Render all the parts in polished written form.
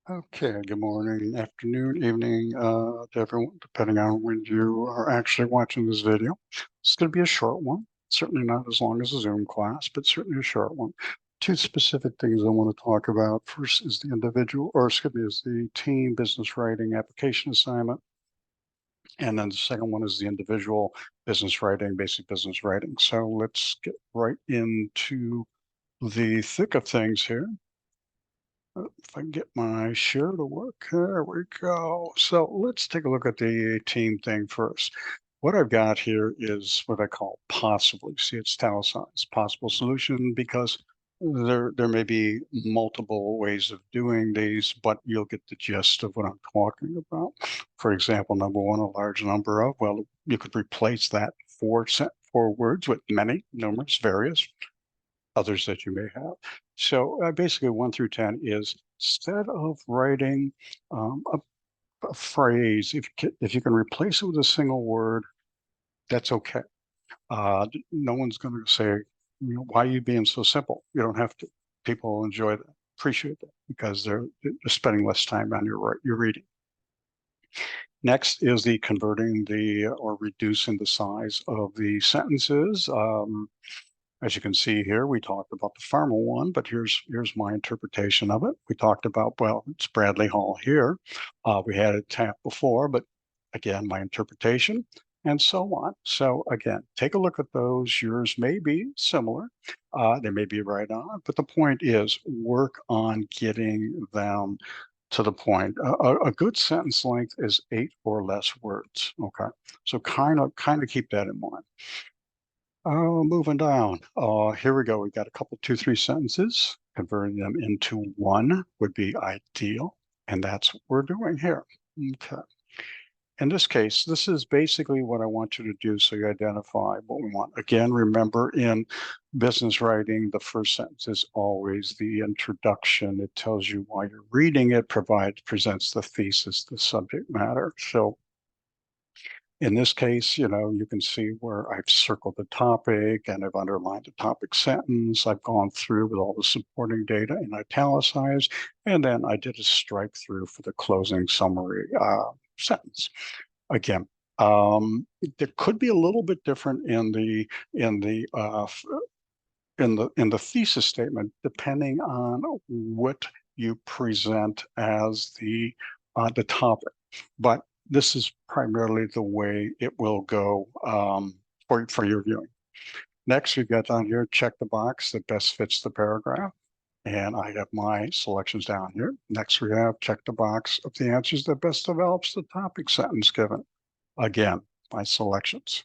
Okay, good morning, afternoon, evening, to everyone, depending on when you are actually watching this video. It's going to be a short one, certainly not as long as a Zoom class, but certainly a short one. Two specific things I want to talk about. First is the individual, or excuse me, is the team business writing application assignment. And then the second one is the individual business writing, basic business writing. So let's get right into the thick of things here. If I can get my share to work, there we go. So let's take a look at the team thing first. What I've got here is what I call possibly. See, it's italicized, possible solution, because there may be multiple ways of doing these, but you'll get the gist of what I'm talking about. For example, number one, a large number of, well, you could replace that four words with many, numerous, various, others that you may have. So basically 1 through 10 is instead of writing a phrase, if you can replace it with a single word, that's okay. No one's going to say, why are you being so simple? You don't have to. People enjoy that, appreciate that, because they're spending less time on your reading. Next is the converting the or reducing the size of the sentences. As you can see here, we talked about the farmer one, but here's my interpretation of it. We talked about, well, it's Bradley Hall here. We had it tapped before, but again, my interpretation and so on. So again, take a look at those. Yours may be similar. They may be right on, but the point is work on getting them to the point. A good sentence length is 8 or less words. Okay, so kind of keep that in mind. Moving down. Here we go. We got a couple, two, three sentences. Converting them into one would be ideal, and that's what we're doing here. Okay. In this case, this is basically what I want you to do so you identify what we want. Again, remember in business writing, the first sentence is always the introduction. It tells you why you're reading it, presents the thesis, the subject matter. So in this case, you can see where I've circled the topic and I've underlined the topic sentence. I've gone through with all the supporting data and italicized, and then I did a stripe through for the closing summary sentence. Again, there could be a little bit different in the thesis statement, depending on what you present as the topic. But this is primarily the way it will go for your viewing. Next, we've got down here, check the box that best fits the paragraph. And I have my selections down here. Next, we have check the box of the answers that best develops the topic sentence given. Again, my selections.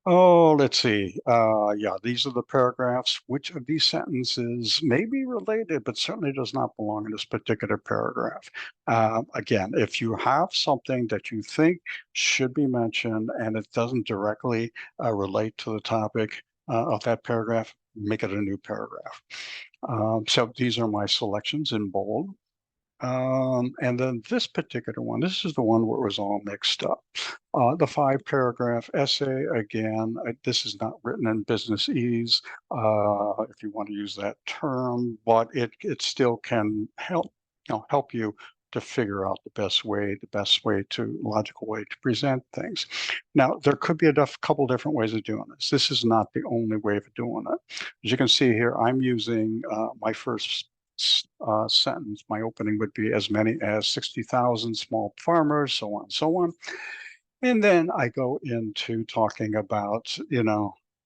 Oh, let's see. Yeah, these are the paragraphs. Which of these sentences may be related, but certainly does not belong in this particular paragraph? Again, if you have something that you think should be mentioned and it doesn't directly relate to the topic of that paragraph, make it a new paragraph. So these are my selections in bold. And then this particular one, this is the one where it was all mixed up. The 5-paragraph essay, again, this is not written in business ease, if you want to use that term, but it still can help you to figure out the best way logical way to present things. Now, there could be a couple different ways of doing this. This is not the only way of doing it. As you can see here, I'm using my first sentence. My opening would be as many as 60,000 small farmers, so on and so on. And then I go into talking about,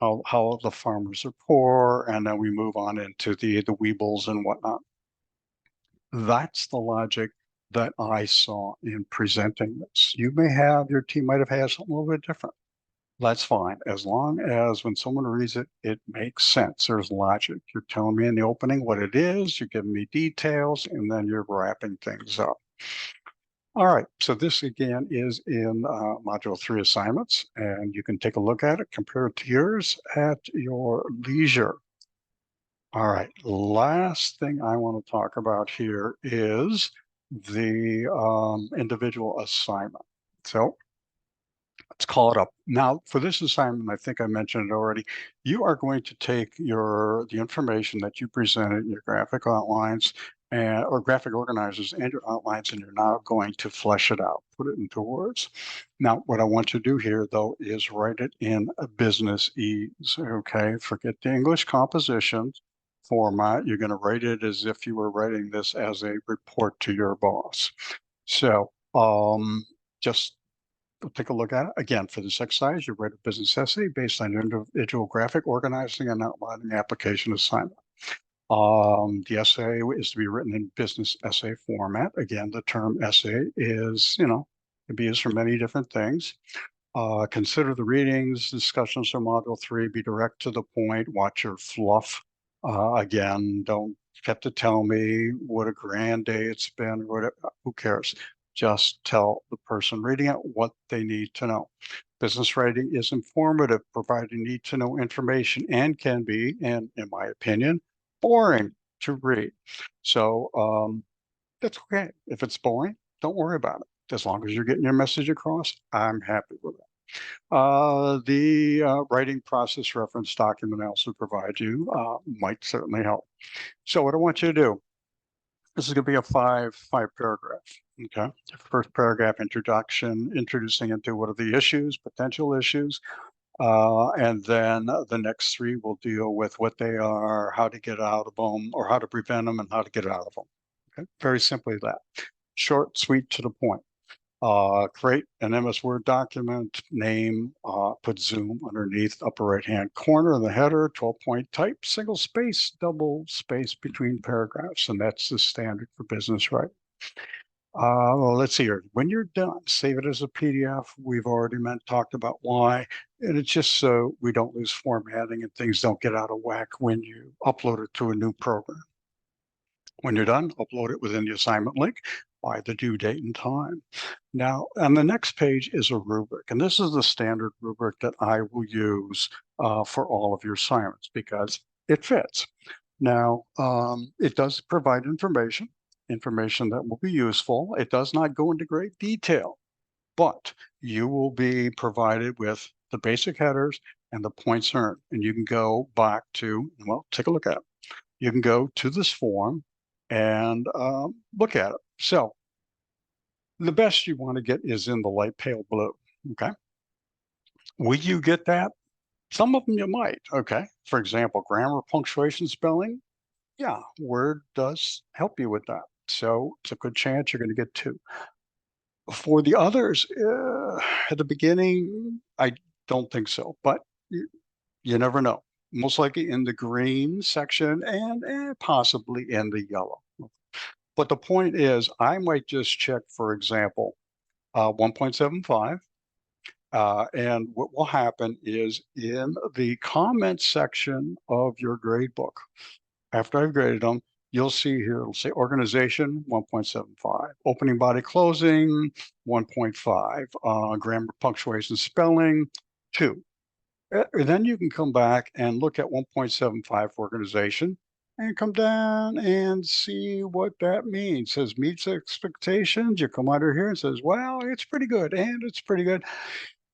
how the farmers are poor, and then we move on into the weebles and whatnot. That's the logic that I saw in presenting this. Your team might have had something a little bit different. That's fine, as long as when someone reads it, it makes sense. There's logic. You're telling me in the opening what it is, you're giving me details, and then you're wrapping things up. All right, so this again is in Module 3 assignments, and you can take a look at it, compare it to yours at your leisure. All right, last thing I want to talk about here is the individual assignment. So let's call it up. Now, for this assignment, I think I mentioned it already, you are going to take the information that you presented in your graphic outlines or graphic organizers and your outlines, and you're now going to flesh it out, put it into words. Now, what I want you to do here, though, is write it in a business ease, okay? Forget the English compositions format. You're going to write it as if you were writing this as a report to your boss. So just take a look at it. Again, for this exercise, you write a business essay based on your individual graphic organizing and outlining application assignment. The essay is to be written in business essay format. Again, the term essay is, can be used for many different things. Consider the readings, discussions from Module 3, be direct to the point, watch your fluff. Again, don't have to tell me what a grand day it's been, whatever, who cares? Just tell the person reading it what they need to know. Business writing is informative, providing need-to-know information, and can be, and in my opinion, boring to read. So that's okay. If it's boring, don't worry about it. As long as you're getting your message across, I'm happy with it. The writing process reference document I also provide you might certainly help. So what I want you to do, this is going to be a five paragraph. Okay. First paragraph, introduction, introducing into what are the issues, potential issues. And then the next three will deal with what they are, how to get out of them, or how to prevent them, and how to get out of them. Okay. Very simply that. Short, sweet, to the point. Create an MS Word document, name, put Zoom underneath, upper right-hand corner of the header, 12-point type, single space, double space between paragraphs, and that's the standard for business writing. Well, let's see here. When you're done, save it as a PDF. We've already talked about why, and it's just so we don't lose formatting and things don't get out of whack when you upload it to a new program. When you're done, upload it within the assignment link by the due date and time. Now, on the next page is a rubric, and this is the standard rubric that I will use for all of your assignments because it fits. Now, it does provide information that will be useful. It does not go into great detail, but you will be provided with the basic headers and the points earned, and you can go back to, well, take a look at it. You can go to this form and look at it. So the best you want to get is in the light pale blue, okay? Will you get that? Some of them you might, okay? For example, grammar, punctuation, spelling, yeah, Word does help you with that. So it's a good chance you're going to get 2. For the others, at the beginning, I don't think so, but you never know. Most likely in the green section and possibly in the yellow. But the point is, I might just check, for example, 1.75. And what will happen is in the comment section of your grade book, after I've graded them, you'll see here, it'll say organization 1.75, opening body closing 1.5, grammar, punctuation, spelling 2. And then you can come back and look at 1.75 organization and come down and see what that means. It says meets expectations. You come under here and says, well, it's pretty good and it's pretty good.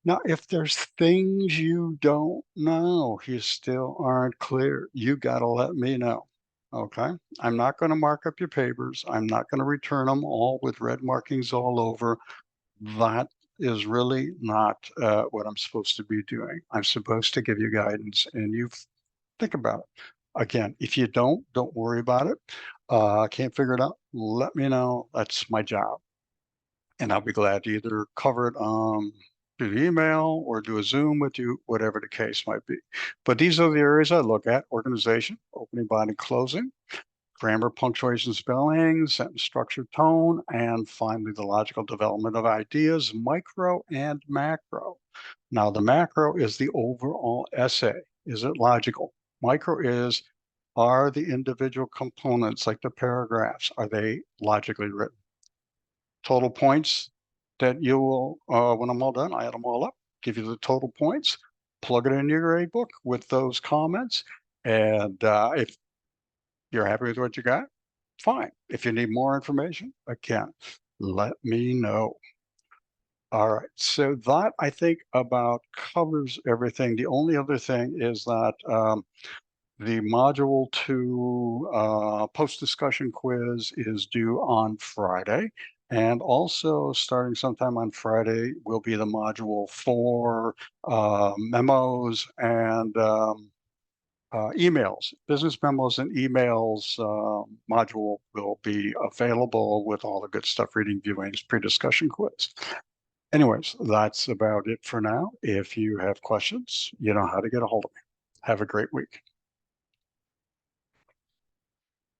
Now, if there's things you don't know, you still aren't clear, you got to let me know. Okay. I'm not going to mark up your papers. I'm not going to return them all with red markings all over. That is really not what I'm supposed to be doing. I'm supposed to give you guidance and you think about it. Again, if you don't worry about it. Can't figure it out, let me know. That's my job. And I'll be glad to either cover it through the email or do a Zoom with you, whatever the case might be. But these are the areas I look at: organization, opening, body, closing, grammar, punctuation, spelling, sentence structure, tone, and finally the logical development of ideas, micro and macro. Now the macro is the overall essay. Is it logical? Micro is, are the individual components, like the paragraphs, are they logically written? Total points that you will, when I'm all done, I add them all up, give you the total points, plug it in your grade book with those comments. And if you're happy with what you got, fine. If you need more information, again, let me know. All right, so that I think about covers everything. The only other thing is that The Module 2 post-discussion quiz is due on Friday. And also starting sometime on Friday will be the Module 4 memos and emails. Business memos and emails module will be available with all the good stuff, reading, viewings, pre-discussion quiz. Anyways, that's about it for now. If you have questions, you know how to get a hold of me. Have a great week.